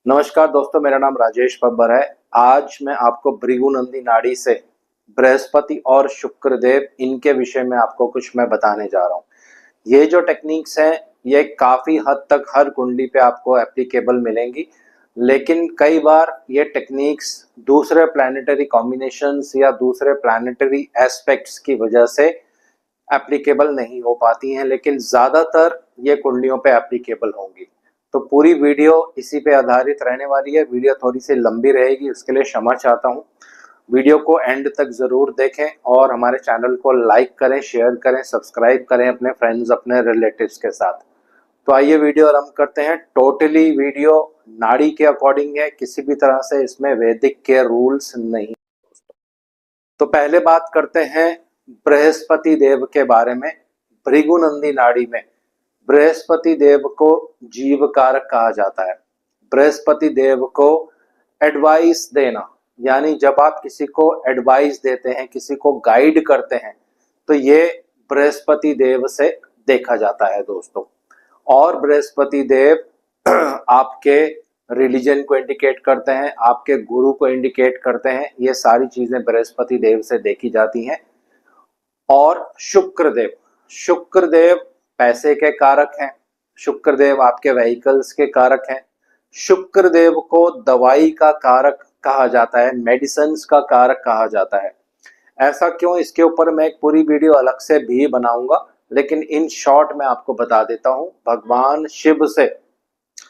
नमस्कार दोस्तों, मेरा नाम राजेश बब्बर है। आज मैं आपको भृगुनंदी नाड़ी से बृहस्पति और शुक्रदेव इनके विषय में आपको कुछ मैं बताने जा रहा हूँ। ये जो टेक्निक्स हैं ये काफ़ी हद तक हर कुंडली पे आपको एप्लीकेबल मिलेंगी, लेकिन कई बार ये टेक्निक्स दूसरे प्लानिटरी कॉम्बिनेशंस या दूसरे प्लानिटरी एस्पेक्ट्स की वजह से एप्लीकेबल नहीं हो पाती हैं, लेकिन ज़्यादातर ये कुंडलियों पे एप्लीकेबल होंगी। तो पूरी वीडियो इसी पे आधारित रहने वाली है। वीडियो थोड़ी सी लंबी रहेगी, उसके लिए क्षमा चाहता हूँ। वीडियो को एंड तक ज़रूर देखें और हमारे चैनल को लाइक करें, शेयर करें, सब्सक्राइब करें अपने फ्रेंड्स, अपने रिलेटिव्स के साथ। तो आइए वीडियो आरंभ करते हैं। टोटली वीडियो नाड़ी के अकॉर्डिंग है, किसी भी तरह से इसमें वैदिक के रूल्स नहीं। तो पहले बात करते हैं बृहस्पति देव के बारे में। भृगुनंदी नाड़ी में बृहस्पति देव को जीव कारक कहा जाता है। बृहस्पति देव को एडवाइस देना, यानी जब आप किसी को एडवाइस देते हैं, किसी को गाइड करते हैं, तो ये बृहस्पति देव से देखा जाता है दोस्तों। और बृहस्पति देव आपके रिलीजन को इंडिकेट करते हैं, आपके गुरु को इंडिकेट करते हैं। ये सारी चीजें बृहस्पति देव से देखी जाती हैं। और शुक्रदेव पैसे के कारक हैं। शुक्रदेव आपके व्हीकल्स के कारक हैं। शुक्रदेव को दवाई का कारक कहा जाता है, मेडिसिन्स का कारक कहा जाता है। ऐसा क्यों, इसके ऊपर मैं एक पूरी वीडियो अलग से भी बनाऊंगा, लेकिन इन शॉर्ट में आपको बता देता हूं। भगवान शिव से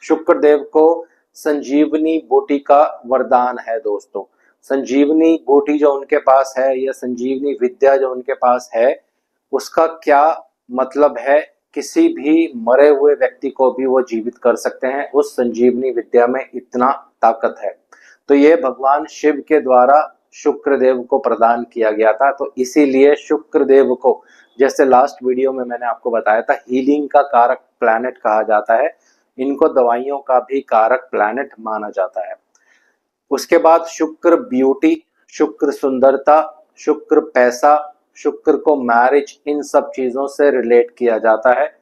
शुक्रदेव को संजीवनी बूटी का वरदान है दोस्तों। संजीवनी बूटी जो उनके पास है या संजीवनी विद्या जो उनके पास है, उसका क्या मतलब है, किसी भी मरे हुए व्यक्ति को भी वो जीवित कर सकते हैं। उस संजीवनी विद्या में इतना ताकत है। तो ये भगवान शिव के द्वारा शुक्रदेव को प्रदान किया गया था। तो इसीलिए शुक्रदेव को, जैसे लास्ट वीडियो में मैंने आपको बताया था, हीलिंग का कारक प्लैनेट कहा जाता है। इनको दवाइयों का भी कारक प्लैनेट माना जाता है। उसके बाद शुक्र ब्यूटी, शुक्र सुंदरता, शुक्र पैसा, शुक्र को मैरिज, इन सब चीजों से रिलेट किया जाता है।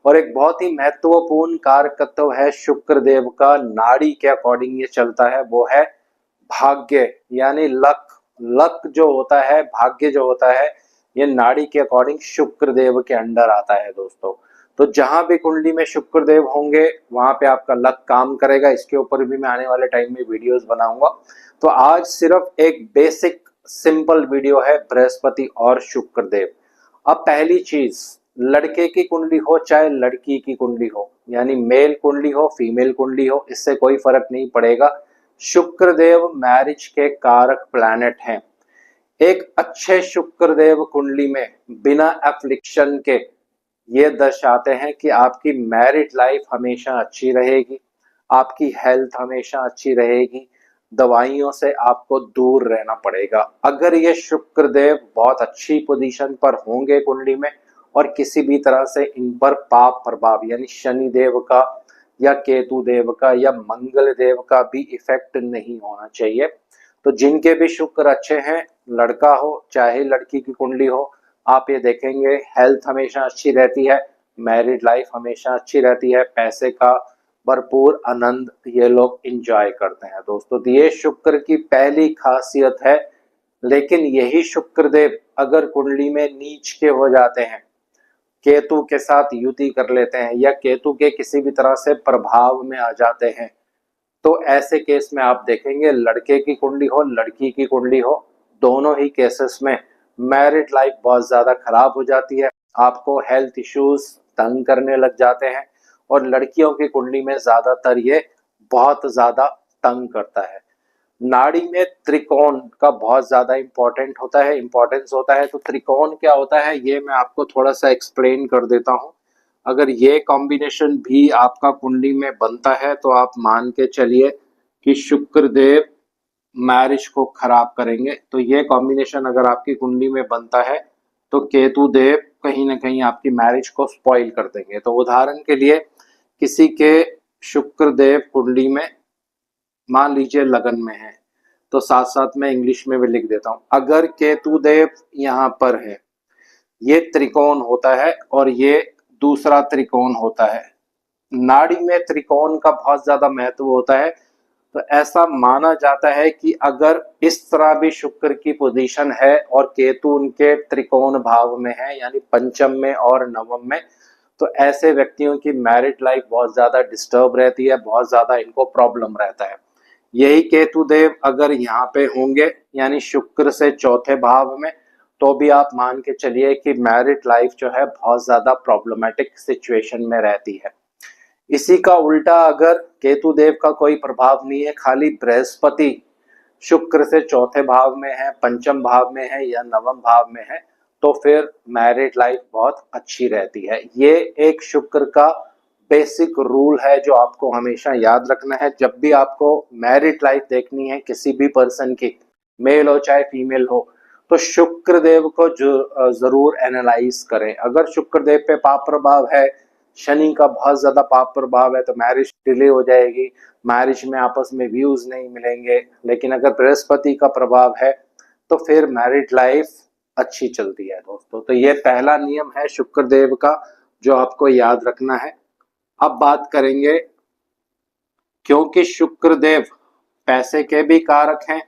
और एक बहुत ही महत्वपूर्ण कारकत्व है शुक्रदेव का, नाड़ी के अकॉर्डिंग ये चलता है, वो है भाग्य, यानी लक। लक जो होता है, भाग्य जो होता है, ये नाड़ी के अकॉर्डिंग शुक्रदेव के अंडर आता है दोस्तों। तो जहां भी कुंडली में शुक्रदेव होंगे वहां पे आपका लक काम करेगा। इसके ऊपर भी मैं आने वाले टाइम में वीडियोस बनाऊंगा। तो आज सिर्फ एक बेसिक सिंपल वीडियो है बृहस्पति और शुक्रदेव। अब पहली चीज, लड़के की कुंडली हो चाहे लड़की की कुंडली हो, यानी मेल कुंडली हो फीमेल कुंडली हो, इससे कोई फर्क नहीं पड़ेगा। शुक्रदेव मैरिज के कारक प्लैनेट हैं। एक अच्छे शुक्रदेव कुंडली में बिना एफ्लिक्शन के ये दर्शाते हैं कि आपकी मैरिड लाइफ हमेशा अच्छी रहेगी, आपकी हेल्थ हमेशा अच्छी रहेगी, दवाइयों से आपको दूर रहना पड़ेगा। अगर ये शुक्रदेव बहुत अच्छी पोजीशन पर होंगे कुंडली में और किसी भी तरह से इन पर पाप प्रभाव, यानी शनि देव का या केतु देव का या मंगल देव का भी इफेक्ट नहीं होना चाहिए। तो जिनके भी शुक्र अच्छे हैं, लड़का हो चाहे लड़की की कुंडली हो, आप ये देखेंगे हेल्थ हमेशा अच्छी रहती है, मैरिड लाइफ हमेशा अच्छी रहती है, पैसे का भरपूर आनंद ये लोग एंजॉय करते हैं दोस्तों। तो ये शुक्र की पहली खासियत है। लेकिन यही शुक्रदेव अगर कुंडली में नीच के हो जाते हैं, केतु के साथ युति कर लेते हैं या केतु के किसी भी तरह से प्रभाव में आ जाते हैं, तो ऐसे केस में आप देखेंगे लड़के की कुंडली हो लड़की की कुंडली हो, दोनों ही केसेस में मैरिड लाइफ बहुत ज़्यादा खराब हो जाती है। आपको हेल्थ इश्यूज तंग करने लग जाते हैं। और लड़कियों की कुंडली में ज़्यादातर ये बहुत ज़्यादा तंग करता है। नाड़ी में त्रिकोण का बहुत ज़्यादा इम्पोर्टेंस होता है। तो त्रिकोण क्या होता है ये मैं आपको थोड़ा सा एक्सप्लेन कर देता हूँ। अगर ये कॉम्बिनेशन भी आपका कुंडली में बनता है तो आप मान के चलिए कि शुक्रदेव मैरिज को खराब करेंगे। तो ये कॉम्बिनेशन अगर आपकी कुंडली में बनता है तो केतु देव कहीं ना कहीं आपकी मैरिज को स्पॉइल कर देंगे। तो उदाहरण के लिए किसी के शुक्रदेव कुंडली में मान लीजिए लगन में है, तो साथ साथ मैं इंग्लिश में भी लिख देता हूं। अगर केतु देव यहाँ पर है, ये त्रिकोण होता है और ये दूसरा त्रिकोण होता है। नाड़ी में त्रिकोण का बहुत ज्यादा महत्व होता है। तो ऐसा माना जाता है कि अगर इस तरह भी शुक्र की पोजीशन है और केतु उनके त्रिकोण भाव में है यानी पंचम में और नवम में, तो ऐसे व्यक्तियों की मैरिड लाइफ बहुत ज्यादा डिस्टर्ब रहती है, बहुत ज्यादा इनको प्रॉब्लम रहता है। यही केतु देव अगर यहाँ पे होंगे यानी शुक्र से चौथे भाव में, तो भी आप मान के चलिए कि मैरिड लाइफ जो है बहुत ज्यादा प्रॉब्लमेटिक सिचुएशन में रहती है। इसी का उल्टा अगर केतु देव का कोई प्रभाव नहीं है, खाली बृहस्पति शुक्र से चौथे भाव में है, पंचम भाव में है या नवम भाव में है, तो फिर मैरिड लाइफ बहुत अच्छी रहती है। ये एक शुक्र का बेसिक रूल है जो आपको हमेशा याद रखना है। जब भी आपको मैरिड लाइफ देखनी है किसी भी पर्सन की, मेल हो चाहे फीमेल हो, तो शुक्र देव को जरूर एनालाइज करें। अगर शुक्र देव पे पाप प्रभाव है, शनि का बहुत ज्यादा पाप प्रभाव है, तो मैरिज डिले हो जाएगी, मैरिज में आपस में व्यूज नहीं मिलेंगे। लेकिन अगर बृहस्पति का प्रभाव है तो फिर मैरिड लाइफ अच्छी चलती है दोस्तों। तो ये पहला नियम है शुक्र देव का जो आपको याद रखना है। अब बात करेंगे, क्योंकि शुक्र देव पैसे के भी कारक हैं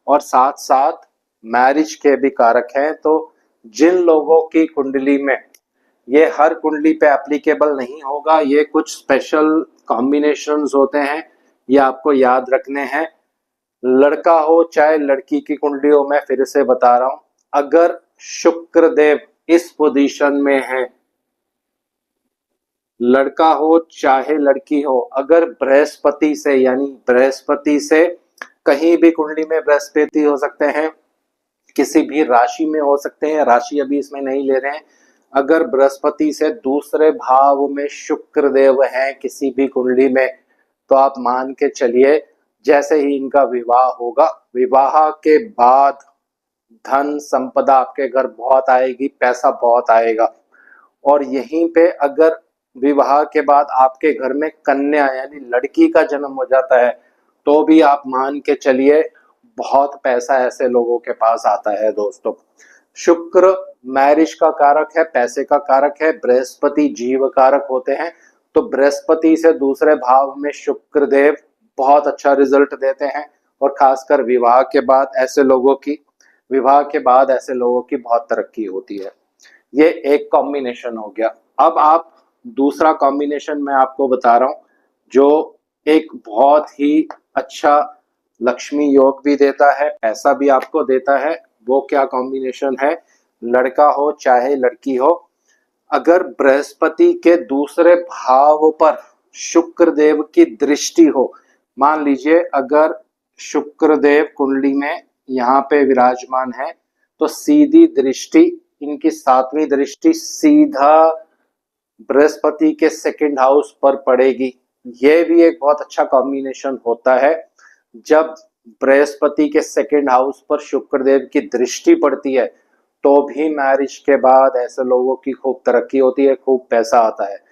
और साथ साथ मैरिज के भी कारक हैं, तो जिन लोगों की कुंडली में, ये हर कुंडली पे एप्लीकेबल नहीं होगा, ये कुछ स्पेशल कॉम्बिनेशंस होते हैं, ये आपको याद रखने हैं। लड़का हो चाहे लड़की की कुंडली हो, मैं फिर से बता रहा हूं, अगर शुक्र देव इस पोजीशन में है, लड़का हो चाहे लड़की हो, अगर बृहस्पति से यानी बृहस्पति से कहीं भी कुंडली में बृहस्पति हो सकते हैं, किसी भी राशि में हो सकते हैं, राशि अभी इसमें नहीं ले रहे हैं, अगर बृहस्पति से दूसरे भाव में शुक्र देव हैं किसी भी कुंडली में, तो आप मान के चलिए जैसे ही इनका विवाह होगा, विवाह के बाद धन संपदा आपके घर बहुत आएगी, पैसा बहुत आएगा। और यहीं पे अगर विवाह के बाद आपके घर में कन्या यानी लड़की का जन्म हो जाता है, तो भी आप मान के चलिए बहुत पैसा ऐसे लोगों के पास आता है दोस्तों। शुक्र मैरिज का कारक है, पैसे का कारक है, बृहस्पति जीव कारक होते हैं। तो बृहस्पति से दूसरे भाव में शुक्र देव बहुत अच्छा रिजल्ट देते हैं, और खासकर विवाह के बाद ऐसे लोगों की बहुत तरक्की होती है। ये एक कॉम्बिनेशन हो गया। अब आप दूसरा कॉम्बिनेशन मैं आपको बता रहा हूं जो एक बहुत ही अच्छा लक्ष्मी योग भी देता है, पैसा भी आपको देता है। वो क्या कॉम्बिनेशन है? लड़का हो चाहे लड़की हो, अगर बृहस्पति के दूसरे भाव पर शुक्र देव की दृष्टि हो, मान लीजिए अगर शुक्र देव कुंडली में यहाँ पे विराजमान है, तो सीधी दृष्टि, इनकी सातवीं दृष्टि सीधा बृहस्पति के सेकंड हाउस पर पड़ेगी। यह भी एक बहुत अच्छा कॉम्बिनेशन होता है। जब बृहस्पति के सेकंड हाउस पर शुक्र देव की दृष्टि पड़ती है, तो भी मैरिज के बाद ऐसे लोगों की खूब तरक्की होती है, खूब पैसा आता है।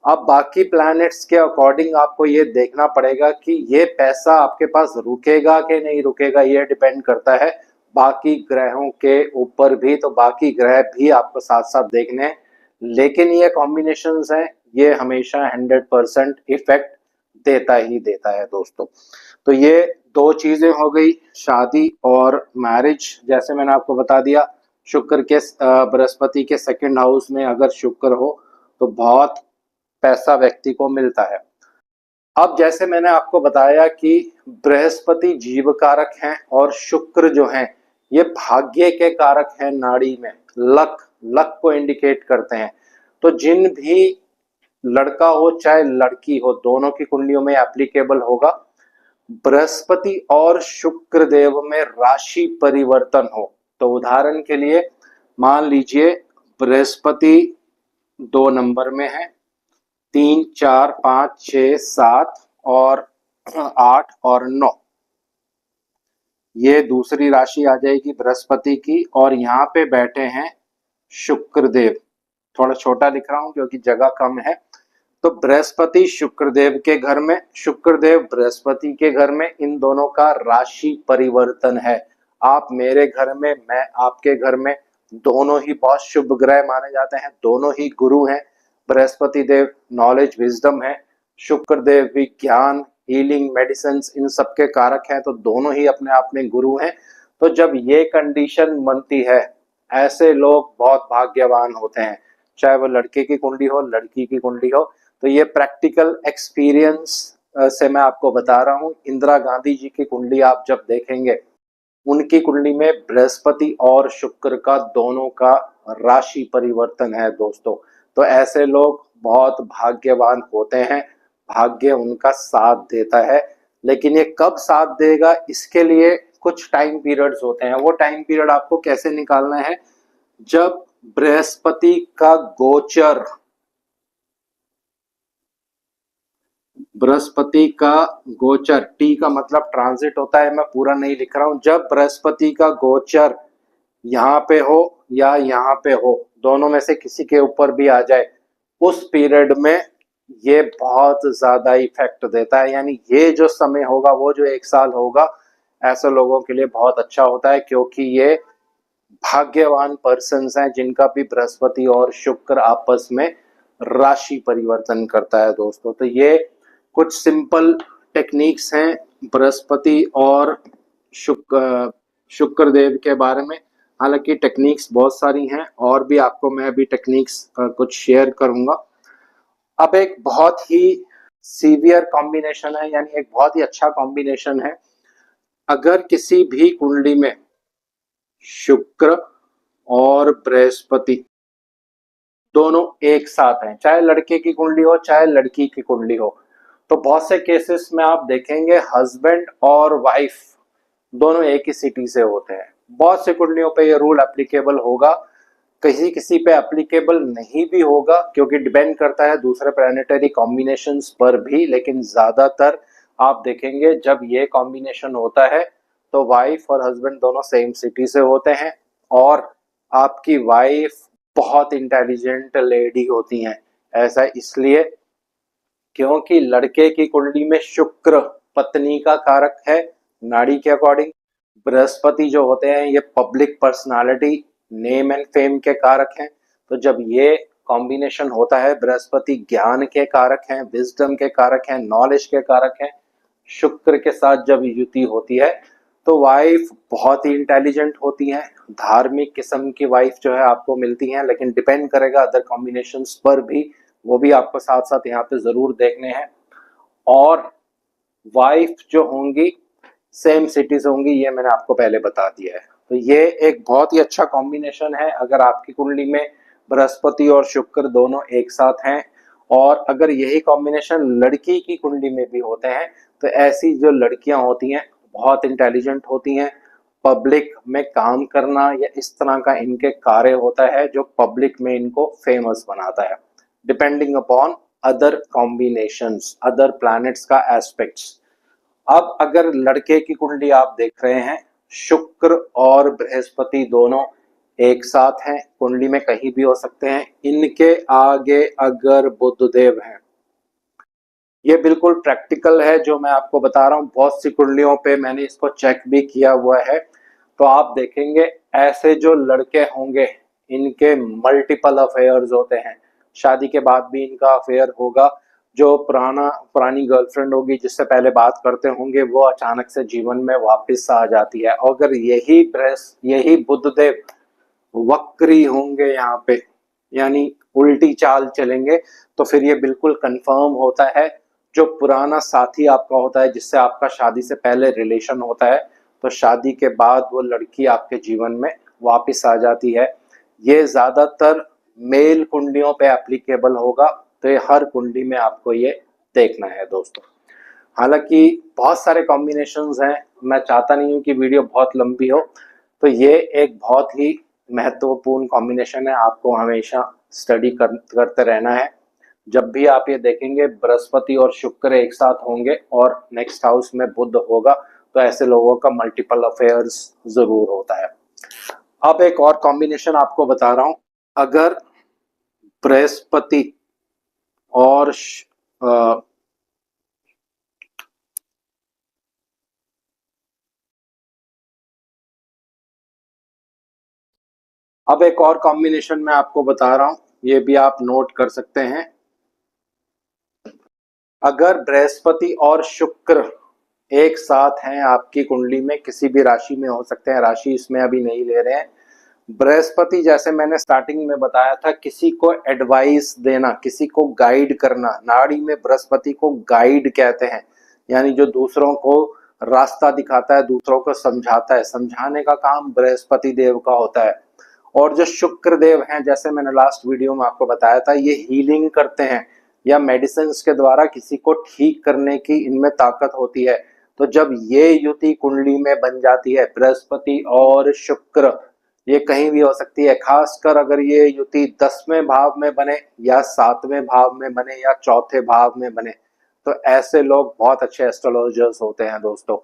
अब बाकी प्लैनेट्स के अकॉर्डिंग आपको ये देखना पड़ेगा कि ये पैसा आपके पास रुकेगा कि नहीं रुकेगा, ये डिपेंड करता है बाकी ग्रहों के ऊपर भी। तो बाकी ग्रह भी आपको साथ साथ देखने हैं, लेकिन ये कॉम्बिनेशंस हैं, ये हमेशा 100% इफेक्ट देता ही देता है दोस्तों। तो ये दो चीजें हो गई, शादी और मैरिज। जैसे मैंने आपको बता दिया, शुक्र के बृहस्पति के सेकंड हाउस में अगर शुक्र हो तो बहुत पैसा व्यक्ति को मिलता है। अब जैसे मैंने आपको बताया कि बृहस्पति जीव कारक हैं और शुक्र जो हैं ये भाग्य के कारक हैं, नाड़ी में लक को इंडिकेट करते हैं। तो जिन भी लड़का हो चाहे लड़की हो, दोनों की कुंडलियों में एप्लीकेबल होगा। बृहस्पति और शुक्र देव में राशि परिवर्तन हो, तो उदाहरण के लिए मान लीजिए बृहस्पति 2 नंबर में है, 3, 4, 5, 6, 7 और 8 और 9, ये दूसरी राशि आ जाएगी बृहस्पति की। और यहाँ पे बैठे हैं शुक्र देव, थोड़ा छोटा लिख रहा हूं क्योंकि जगह कम है। तो बृहस्पति शुक्रदेव के घर में, शुक्रदेव बृहस्पति के घर में, इन दोनों का राशि परिवर्तन है। आप मेरे घर में, मैं आपके घर में, दोनों ही बहुत शुभ ग्रह माने जाते हैं, दोनों ही गुरु हैं। बृहस्पति देव नॉलेज विजडम है, शुक्रदेव भी ज्ञान हीलिंग, मेडिसिन, इन सब के कारक हैं, तो दोनों ही अपने आप में गुरु हैं। तो जब ये कंडीशन बनती है, ऐसे लोग बहुत भाग्यवान होते हैं, चाहे वो लड़के की कुंडली हो, लड़की की कुंडली हो। तो ये प्रैक्टिकल एक्सपीरियंस से मैं आपको बता रहा हूँ। इंदिरा गांधी जी की कुंडली आप जब देखेंगे, उनकी कुंडली में बृहस्पति और शुक्र का दोनों का राशि परिवर्तन है दोस्तों। तो ऐसे लोग बहुत भाग्यवान होते हैं, भाग्य उनका साथ देता है। लेकिन ये कब साथ देगा, इसके लिए कुछ टाइम पीरियड्स होते हैं। वो टाइम पीरियड आपको कैसे निकालना है, जब बृहस्पति का गोचर, बृहस्पति का गोचर, टी का मतलब ट्रांजिट होता है, मैं पूरा नहीं लिख रहा हूं। जब बृहस्पति का गोचर यहाँ पे हो या यहाँ पे हो, दोनों में से किसी के ऊपर भी आ जाए, उस पीरियड में ये बहुत ज्यादा इफेक्ट देता है। यानी ये जो समय होगा, वो जो 1 साल होगा, ऐसे लोगों के लिए बहुत अच्छा होता है, क्योंकि ये भाग्यवान पर्सन्स हैं जिनका भी बृहस्पति और शुक्र आपस में राशि परिवर्तन करता है दोस्तों। तो ये कुछ सिंपल टेक्निक्स हैं बृहस्पति और शुक्र देव के बारे में। हालांकि टेक्निक्स बहुत सारी हैं, और भी आपको मैं अभी टेक्निक्स कुछ शेयर करूंगा। अब एक बहुत ही सीवियर कॉम्बिनेशन है, यानी एक बहुत ही अच्छा कॉम्बिनेशन है। अगर किसी भी कुंडली में शुक्र और बृहस्पति दोनों एक साथ हैं, चाहे लड़के की कुंडली हो चाहे लड़की की कुंडली हो, तो बहुत से केसेस में आप देखेंगे हस्बैंड और वाइफ दोनों एक ही सिटी से होते हैं। बहुत से कुंडलियों पे ये रूल एप्लीकेबल होगा, किसी किसी पे एप्लीकेबल नहीं भी होगा, क्योंकि डिपेंड करता है दूसरे प्लैनेटरी कॉम्बिनेशंस पर भी। लेकिन ज्यादातर आप देखेंगे जब ये कॉम्बिनेशन होता है, तो वाइफ और हस्बैंड दोनों सेम सिटी से होते हैं, और आपकी वाइफ बहुत इंटेलिजेंट लेडी होती हैं। ऐसा इसलिए क्योंकि लड़के की कुंडली में शुक्र पत्नी का कारक है नाड़ी के अकॉर्डिंग। बृहस्पति जो होते हैं ये public personality, name and fame के कारक हैं। तो जब ये कॉम्बिनेशन होता है, बृहस्पति ज्ञान के कारक हैं, विजडम के कारक हैं, नॉलेज के कारक हैं, शुक्र के साथ जब युति होती है, तो वाइफ बहुत ही इंटेलिजेंट होती हैं, धार्मिक किस्म की वाइफ जो है आपको मिलती हैं। लेकिन डिपेंड करेगा अदर कॉम्बिनेशंस पर भी, वो भी आपको साथ साथ यहाँ पे जरूर देखने हैं। और वाइफ जो होंगी सेम सिटी से होंगी, ये मैंने आपको पहले बता दिया है। तो ये एक बहुत ही अच्छा कॉम्बिनेशन है अगर आपकी कुंडली में बृहस्पति और शुक्र दोनों एक साथ हैं। और अगर यही कॉम्बिनेशन लड़की की कुंडली में भी होते हैं, तो ऐसी जो लड़कियां होती हैं बहुत इंटेलिजेंट होती हैं, पब्लिक में काम करना या इस तरह का इनके कार्य होता है जो पब्लिक में इनको फेमस बनाता है, depending upon other combinations, other planets का एस्पेक्ट्स। अब अगर लड़के की कुंडली आप देख रहे हैं, शुक्र और बृहस्पति दोनों एक साथ हैं, कुंडली में कहीं भी हो सकते हैं, इनके आगे अगर बुधदेव हैं, ये बिल्कुल प्रैक्टिकल है जो मैं आपको बता रहा हूँ। बहुत सी कुंडलियों पे मैंने इसको चेक भी किया हुआ है। तो आप देखेंगे ऐसे जो लड़के होंगे, इनके मल्टीपल अफेयर्स होते हैं, शादी के बाद भी इनका अफेयर होगा। जो पुरानी गर्लफ्रेंड होगी जिससे पहले बात करते होंगे, वो अचानक से जीवन में वापस आ जाती है। अगर यही बुधदेव वक्री होंगे यहाँ पे, यानी उल्टी चाल चलेंगे, तो फिर ये बिल्कुल कंफर्म होता है जो पुराना साथी आपका होता है, जिससे आपका शादी से पहले रिलेशन होता है, तो शादी के बाद वो लड़की आपके जीवन में वापस आ जाती है। ये ज्यादातर मेल कुंडलियों पे एप्लीकेबल होगा, तो ये हर कुंडली में आपको ये देखना है दोस्तों। हालांकि बहुत सारे कॉम्बिनेशंस हैं, मैं चाहता नहीं हूं कि वीडियो बहुत लंबी हो, तो ये एक बहुत ही महत्वपूर्ण कॉम्बिनेशन है, आपको हमेशा स्टडी करते रहना है। जब भी आप ये देखेंगे बृहस्पति और शुक्र एक साथ होंगे और नेक्स्ट हाउस में बुध होगा, तो ऐसे लोगों का मल्टीपल अफेयर्स जरूर होता है। अब एक और कॉम्बिनेशन आपको बता रहा हूं। अगर बृहस्पति और अब एक और कॉम्बिनेशन मैं आपको बता रहा हूं, ये भी आप नोट कर सकते हैं। अगर बृहस्पति और शुक्र एक साथ हैं आपकी कुंडली में, किसी भी राशि में हो सकते हैं, राशि इसमें अभी नहीं ले रहे हैं। बृहस्पति, जैसे मैंने स्टार्टिंग में बताया था, किसी को एडवाइस देना, किसी को गाइड करना, नाड़ी में बृहस्पति को गाइड कहते हैं, यानी जो दूसरों को रास्ता दिखाता है, दूसरों को समझाता है, समझाने का काम बृहस्पति देव का होता है। और जो शुक्र देव हैं, जैसे मैंने लास्ट वीडियो में आपको बताया था, ये हीलिंग करते हैं या मेडिसिन के द्वारा किसी को ठीक करने की इनमें ताकत होती है। तो जब ये युति कुंडली में बन जाती है, बृहस्पति और शुक्र, ये कहीं भी हो सकती है, खासकर अगर ये युति 10वें भाव में बने या 7वें भाव में बने या चौथे भाव में बने, तो ऐसे लोग बहुत अच्छे एस्ट्रोलॉजर्स होते हैं दोस्तों।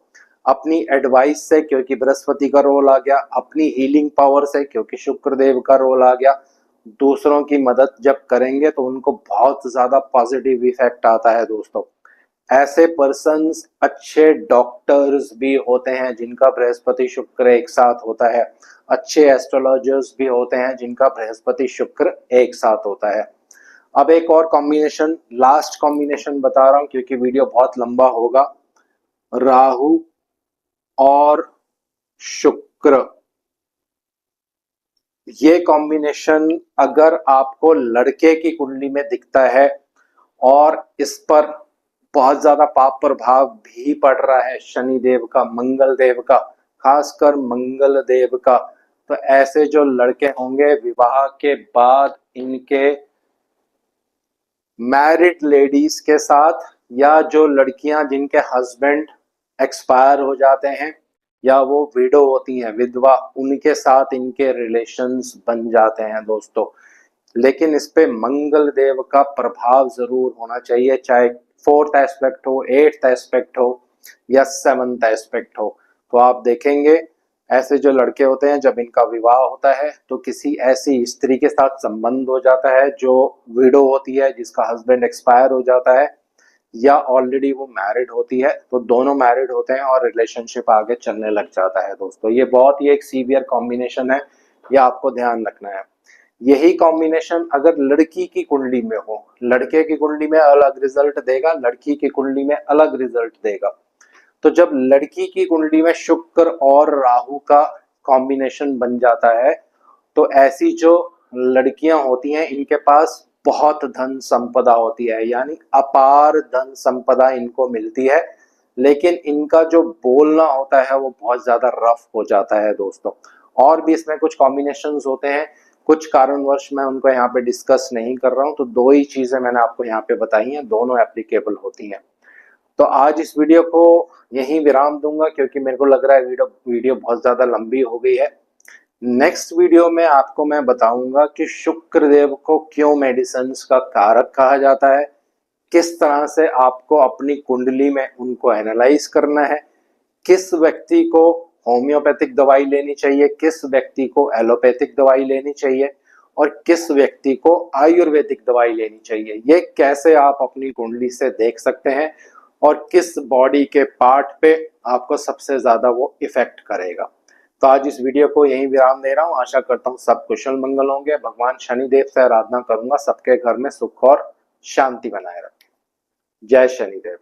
अपनी एडवाइस से, क्योंकि बृहस्पति का रोल आ गया, अपनी हीलिंग पावर से, क्योंकि शुक्र देव का रोल आ गया, दूसरों की मदद जब करेंगे तो उनको बहुत ज्यादा पॉजिटिव इफेक्ट आता है दोस्तों। ऐसे पर्सन्स अच्छे डॉक्टर्स भी होते हैं जिनका बृहस्पति शुक्र एक साथ होता है, अच्छे एस्ट्रोलॉजर्स भी होते हैं जिनका बृहस्पति शुक्र एक साथ होता है। अब एक और कॉम्बिनेशन, लास्ट कॉम्बिनेशन बता रहा हूं क्योंकि वीडियो बहुत लंबा होगा। राहु और शुक्र, ये कॉम्बिनेशन अगर आपको लड़के की कुंडली में दिखता है और इस पर बहुत ज्यादा पाप प्रभाव भी पड़ रहा है शनि देव का, मंगल देव का, खासकर मंगल देव का, तो ऐसे जो लड़के होंगे विवाह के बाद इनके मैरिड लेडीज के साथ, या जो लड़कियां जिनके हस्बैंड एक्सपायर हो जाते हैं या वो विडो होती हैं, विधवा, उनके साथ इनके रिलेशंस बन जाते हैं दोस्तों। लेकिन इस पे मंगल देव का प्रभाव जरूर होना चाहिए, चाहे 4th एस्पेक्ट हो, 8th एस्पेक्ट हो या 7th एस्पेक्ट हो। तो आप देखेंगे ऐसे जो लड़के होते हैं, जब इनका विवाह होता है तो किसी ऐसी स्त्री के साथ संबंध हो जाता है जो विडो होती है, जिसका हस्बैंड एक्सपायर हो जाता है, या ऑलरेडी वो मैरिड होती है, तो दोनों मैरिड होते हैं और रिलेशनशिप आगे चलने लग जाता है दोस्तों। ये बहुत ही एक सीवियर कॉम्बिनेशन है, ये आपको ध्यान रखना है। यही कॉम्बिनेशन अगर लड़की की कुंडली में हो, लड़के की कुंडली में अलग रिजल्ट देगा, लड़की की कुंडली में अलग रिजल्ट देगा। तो जब लड़की की कुंडली में शुक्र और राहु का कॉम्बिनेशन बन जाता है, तो ऐसी जो लड़कियां होती हैं इनके पास बहुत धन संपदा होती है, यानी अपार धन संपदा इनको मिलती है, लेकिन इनका जो बोलना होता है वो बहुत ज्यादा रफ हो जाता है दोस्तों। और भी इसमें कुछ कॉम्बिनेशंस होते हैं, कुछ कारणवश मैं उनको यहाँ पे डिस्कस नहीं कर रहा हूँ, तो दो ही चीजें मैंने आपको यहाँ पे बताई हैं, दोनों एप्लीकेबल होती हैं। तो आज इस वीडियो को यहीं विराम दूंगा क्योंकि मेरे को लग रहा है वीडियो बहुत ज्यादा लंबी हो गई है। नेक्स्ट वीडियो में आपको मैं बताऊंगा कि शुक्र देव को क्यों मेडिसिन्स का कारक कहा जाता है, किस तरह से आपको अपनी कुंडली में उनको एनालाइज करना है, किस व्यक्ति को होम्योपैथिक दवाई लेनी चाहिए, किस व्यक्ति को एलोपैथिक दवाई लेनी चाहिए और किस व्यक्ति को आयुर्वेदिक दवाई लेनी चाहिए, ये कैसे आप अपनी कुंडली से देख सकते हैं और किस बॉडी के पार्ट पे आपको सबसे ज्यादा वो इफेक्ट करेगा। तो आज इस वीडियो को यहीं विराम दे रहा हूँ। आशा करता हूँ सब कुशल मंगल होंगे। भगवान शनिदेव से आराधना करूंगा सबके घर में सुख और शांति बनाए रखें। जय शनिदेव।